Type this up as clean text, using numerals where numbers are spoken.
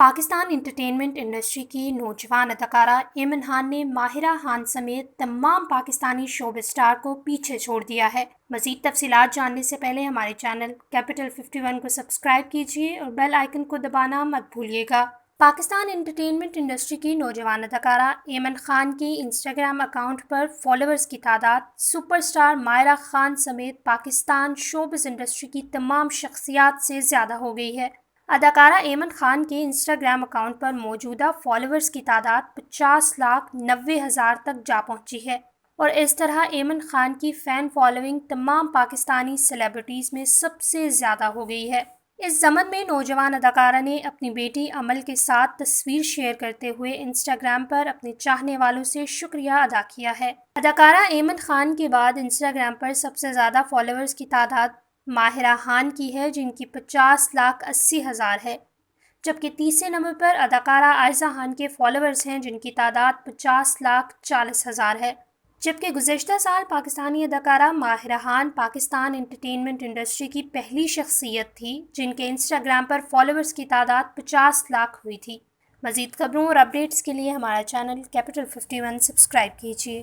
Pakistan entertainment industry کی نوجوان اداکارہ ایمن خان نے ماہرہ خان سمیت تمام پاکستانی شوب اسٹار کو پیچھے چھوڑ دیا ہے۔ مزید تفصیلات جاننے سے پہلے ہمارے چینل کیپٹل 51 کو سبسکرائب کیجیے اور بیل آئیکن کو دبانا مت بھولیے گا۔ پاکستان انٹرٹینمنٹ انڈسٹری کی نوجوان اداکارہ ایمن خان کی انسٹاگرام اکاؤنٹ پر فالوورز کی تعداد سپر اسٹار ماہرہ خان سمیت پاکستان شوبز انڈسٹری کی تمام شخصیات سے زیادہ ہو گئی ہے۔ اداکارہ ایمن خان کے انسٹاگرام اکاؤنٹ پر موجودہ فالوورز کی تعداد 50,90,000 تک جا پہنچی ہے اور اس طرح ایمن خان کی فین فالوئنگ تمام پاکستانی سیلیبریٹیز میں سب سے زیادہ ہو گئی ہے۔ اس ضمن میں نوجوان اداکارہ نے اپنی بیٹی امل کے ساتھ تصویر شیئر کرتے ہوئے انسٹاگرام پر اپنے چاہنے والوں سے شکریہ ادا کیا ہے۔ اداکارہ ایمن خان کے بعد انسٹاگرام پر سب سے زیادہ فالوورز کی تعداد ماہرہ خان کی ہے، جن کی 50,80,000 ہے، جبکہ تیسرے نمبر پر اداکارہ عائزہ خان کے فالوورز ہیں جن کی تعداد 50,40,000 ہے۔ جبکہ گزشتہ سال پاکستانی اداکارہ ماہرہ خان پاکستان انٹرٹینمنٹ انڈسٹری کی پہلی شخصیت تھی جن کے انسٹاگرام پر فالوورز کی تعداد 50 لاکھ ہوئی تھی۔ مزید خبروں اور اپڈیٹس کے لیے ہمارا چینل کیپٹل 51 سبسکرائب کیجیے۔